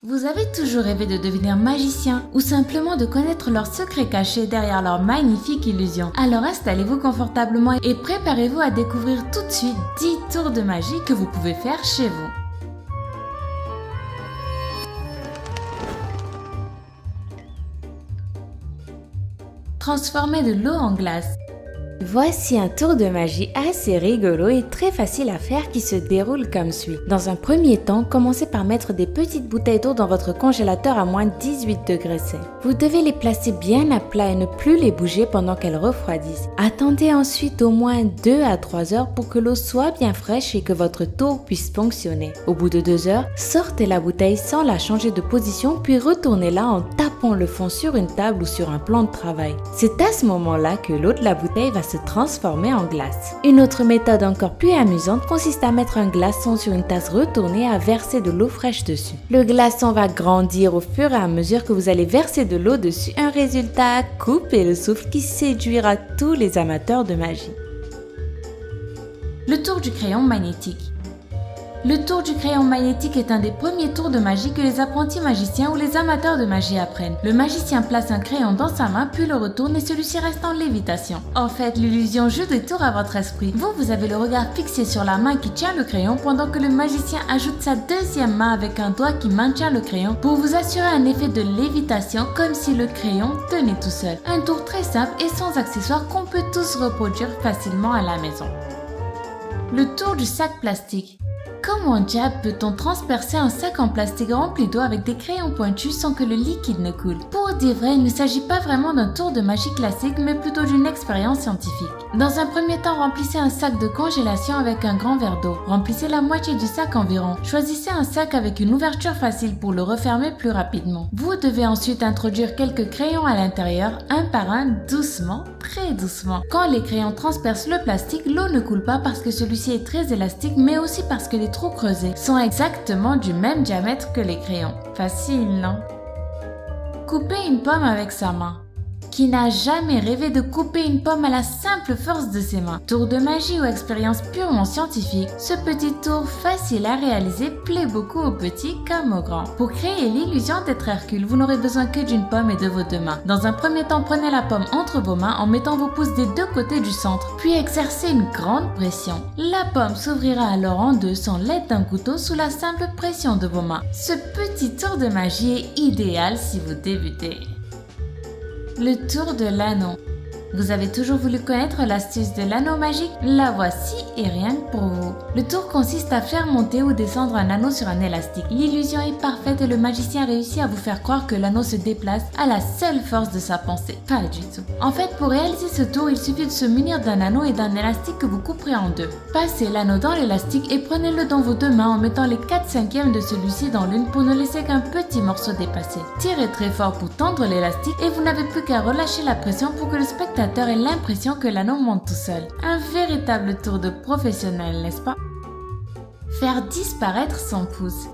Vous avez toujours rêvé de devenir magicien ou simplement de connaître leurs secrets cachés derrière leur magnifique illusion. Alors installez-vous confortablement et préparez-vous à découvrir tout de suite 10 tours de magie que vous pouvez faire chez vous. Transformer de l'eau en glace. Voici un tour de magie assez rigolo et très facile à faire qui se déroule comme suit. Dans un premier temps, commencez par mettre des petites bouteilles d'eau dans votre congélateur à moins 18 degrés C. Vous devez les placer bien à plat et ne plus les bouger pendant qu'elles refroidissent. Attendez ensuite au moins 2 à 3 heures pour que l'eau soit bien fraîche et que votre tour puisse fonctionner. Au bout de 2 heures, sortez la bouteille sans la changer de position puis retournez-la en tapant le fond sur une table ou sur un plan de travail. C'est à ce moment-là que l'eau de la bouteille va se transformer en glace. Une autre méthode encore plus amusante consiste à mettre un glaçon sur une tasse retournée et à verser de l'eau fraîche dessus. Le glaçon va grandir au fur et à mesure que vous allez verser de l'eau dessus, un résultat à couper le souffle qui séduira tous les amateurs de magie. Le tour du crayon magnétique. Le tour du crayon magnétique est un des premiers tours de magie que les apprentis magiciens ou les amateurs de magie apprennent. Le magicien place un crayon dans sa main puis le retourne et celui-ci reste en lévitation. En fait, l'illusion joue des tours à votre esprit. Vous avez le regard fixé sur la main qui tient le crayon pendant que le magicien ajoute sa deuxième main avec un doigt qui maintient le crayon pour vous assurer un effet de lévitation comme si le crayon tenait tout seul. Un tour très simple et sans accessoires qu'on peut tous reproduire facilement à la maison. Le tour du sac plastique. Comment diable peut-on transpercer un sac en plastique rempli d'eau avec des crayons pointus sans que le liquide ne coule? Pour dire vrai, il ne s'agit pas vraiment d'un tour de magie classique, mais plutôt d'une expérience scientifique. Dans un premier temps, remplissez un sac de congélation avec un grand verre d'eau. Remplissez la moitié du sac environ. Choisissez un sac avec une ouverture facile pour le refermer plus rapidement. Vous devez ensuite introduire quelques crayons à l'intérieur, un par un, doucement, très doucement. Quand les crayons transpercent le plastique, l'eau ne coule pas parce que celui-ci est très élastique, mais aussi parce que les trous creusés sont exactement du même diamètre que les crayons. Facile, non? Couper une pomme avec sa main. Qui n'a jamais rêvé de couper une pomme à la simple force de ses mains? Tour de magie ou expérience purement scientifique, ce petit tour facile à réaliser plaît beaucoup aux petits comme aux grands. Pour créer l'illusion d'être Hercule, vous n'aurez besoin que d'une pomme et de vos deux mains. Dans un premier temps, prenez la pomme entre vos mains en mettant vos pouces des deux côtés du centre, puis exercez une grande pression. La pomme s'ouvrira alors en deux sans l'aide d'un couteau sous la simple pression de vos mains. Ce petit tour de magie est idéal si vous débutez. Le tour de l'anneau. Vous avez toujours voulu connaître l'astuce de l'anneau magique? La voici et rien que pour vous. Le tour consiste à faire monter ou descendre un anneau sur un élastique. L'illusion est parfaite et le magicien réussit à vous faire croire que l'anneau se déplace à la seule force de sa pensée. Pas du tout. En fait, pour réaliser ce tour, il suffit de se munir d'un anneau et d'un élastique que vous couperez en deux. Passez l'anneau dans l'élastique et prenez-le dans vos deux mains en mettant les 4/5 de celui-ci dans l'une pour ne laisser qu'un petit morceau dépasser. Tirez très fort pour tendre l'élastique et vous n'avez plus qu'à relâcher la pression pour que le spectateur ait l'impression que l'anneau monte tout seul. Un véritable tour de professionnel, n'est-ce pas? Faire disparaître son pouce.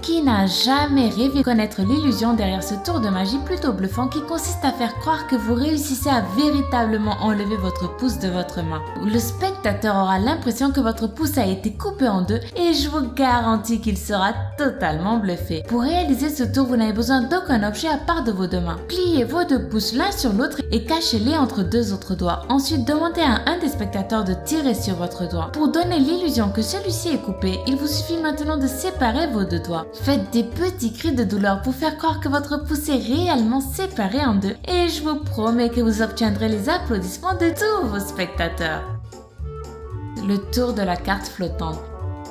Qui n'a jamais rêvé de connaître l'illusion derrière ce tour de magie plutôt bluffant qui consiste à faire croire que vous réussissez à véritablement enlever votre pouce de votre main? Le spectateur aura l'impression que votre pouce a été coupé en deux et je vous garantis qu'il sera totalement bluffé. Pour réaliser ce tour, vous n'avez besoin d'aucun objet à part de vos deux mains. Pliez vos deux pouces l'un sur l'autre et cachez-les entre deux autres doigts. Ensuite, demandez à un des spectateurs de tirer sur votre doigt. Pour donner l'illusion que celui-ci est coupé, il vous suffit maintenant de séparer vos deux doigts. Faites des petits cris de douleur pour faire croire que votre pouce est réellement séparé en deux et je vous promets que vous obtiendrez les applaudissements de tous vos spectateurs. Le tour de la carte flottante.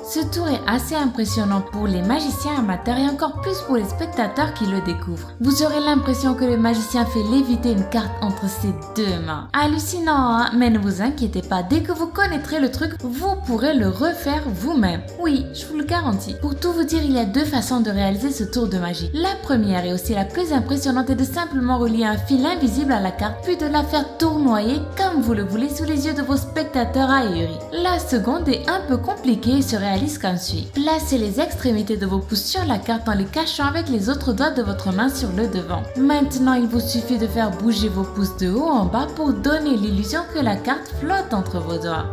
Ce tour est assez impressionnant pour les magiciens amateurs et encore plus pour les spectateurs qui le découvrent. Vous aurez l'impression que le magicien fait léviter une carte entre ses deux mains. Hallucinant, hein? Mais ne vous inquiétez pas, dès que vous connaîtrez le truc, vous pourrez le refaire vous-même. Oui, je vous le garantis. Pour tout vous dire, il y a deux façons de réaliser ce tour de magie. La première et aussi la plus impressionnante est de simplement relier un fil invisible à la carte, puis de la faire tournoyer comme vous le voulez sous les yeux de vos spectateurs ahuris. La seconde est un peu compliquée et se réalise comme suit. Placez les extrémités de vos pouces sur la carte en les cachant avec les autres doigts de votre main sur le devant. Maintenant, il vous suffit de faire bouger vos pouces de haut en bas pour donner l'illusion que la carte flotte entre vos doigts.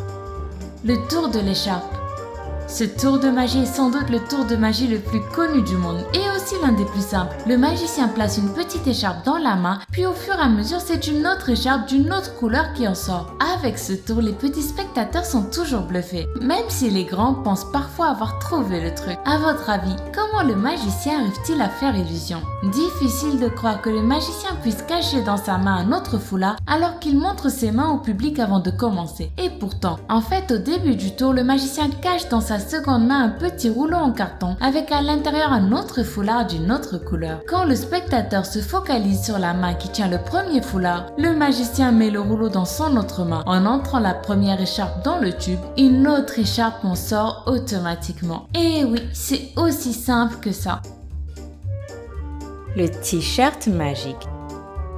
Le tour de l'écharpe. Ce tour de magie est sans doute le tour de magie le plus connu du monde et aussi aussi l'un des plus simples. Le magicien place une petite écharpe dans la main, puis au fur et à mesure, c'est une autre écharpe d'une autre couleur qui en sort. Avec ce tour, les petits spectateurs sont toujours bluffés, même si les grands pensent parfois avoir trouvé le truc. À votre avis, comment le magicien arrive-t-il à faire illusion? Difficile de croire que le magicien puisse cacher dans sa main un autre foulard alors qu'il montre ses mains au public avant de commencer. Et pourtant, en fait, au début du tour, le magicien cache dans sa seconde main un petit rouleau en carton avec à l'intérieur un autre foulard d'une autre couleur. Quand le spectateur se focalise sur la main qui tient le premier foulard, le magicien met le rouleau dans son autre main. En entrant la première écharpe dans le tube, une autre écharpe en sort automatiquement. Et oui, c'est aussi simple que ça. Le t-shirt magique.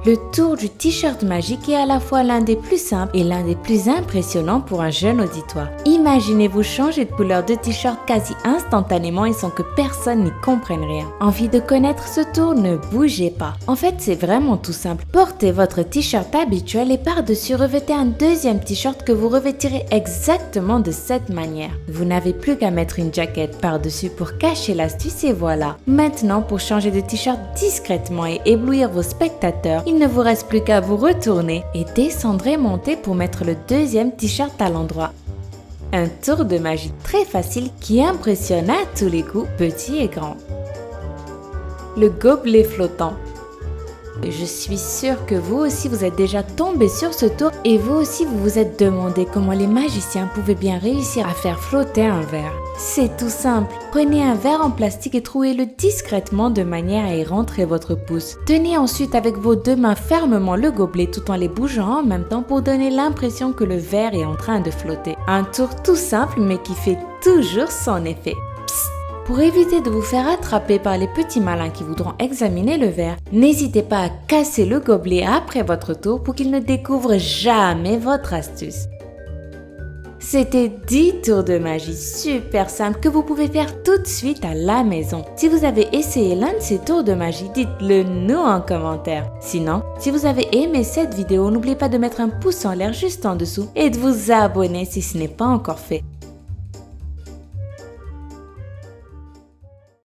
Le tour du t-shirt magique est à la fois l'un des plus simples et l'un des plus impressionnants pour un jeune auditoire. Imaginez-vous changer de couleur de t-shirt quasi instantanément et sans que personne n'y comprenne rien. Envie de connaître ce tour? Ne bougez pas. En fait, c'est vraiment tout simple. Portez votre t-shirt habituel et par-dessus revêtez un deuxième t-shirt que vous revêtirez exactement de cette manière. Vous n'avez plus qu'à mettre une jaquette par-dessus pour cacher l'astuce et voilà. Maintenant, pour changer de t-shirt discrètement et éblouir vos spectateurs, il ne vous reste plus qu'à vous retourner et descendre et monter pour mettre le deuxième t-shirt à l'endroit. Un tour de magie très facile qui impressionne à tous les coups, petits et grands. Le gobelet flottant. Je suis sûre que vous aussi vous êtes déjà tombé sur ce tour et vous aussi vous vous êtes demandé comment les magiciens pouvaient bien réussir à faire flotter un verre. C'est tout simple. Prenez un verre en plastique et trouez-le discrètement de manière à y rentrer votre pouce. Tenez ensuite avec vos deux mains fermement le gobelet tout en les bougeant en même temps pour donner l'impression que le verre est en train de flotter. Un tour tout simple mais qui fait toujours son effet. Pour éviter de vous faire attraper par les petits malins qui voudront examiner le verre, n'hésitez pas à casser le gobelet après votre tour pour qu'ils ne découvrent jamais votre astuce. C'était 10 tours de magie super simples que vous pouvez faire tout de suite à la maison. Si vous avez essayé l'un de ces tours de magie, dites-le nous en commentaire. Sinon, si vous avez aimé cette vidéo, n'oubliez pas de mettre un pouce en l'air juste en dessous et de vous abonner si ce n'est pas encore fait.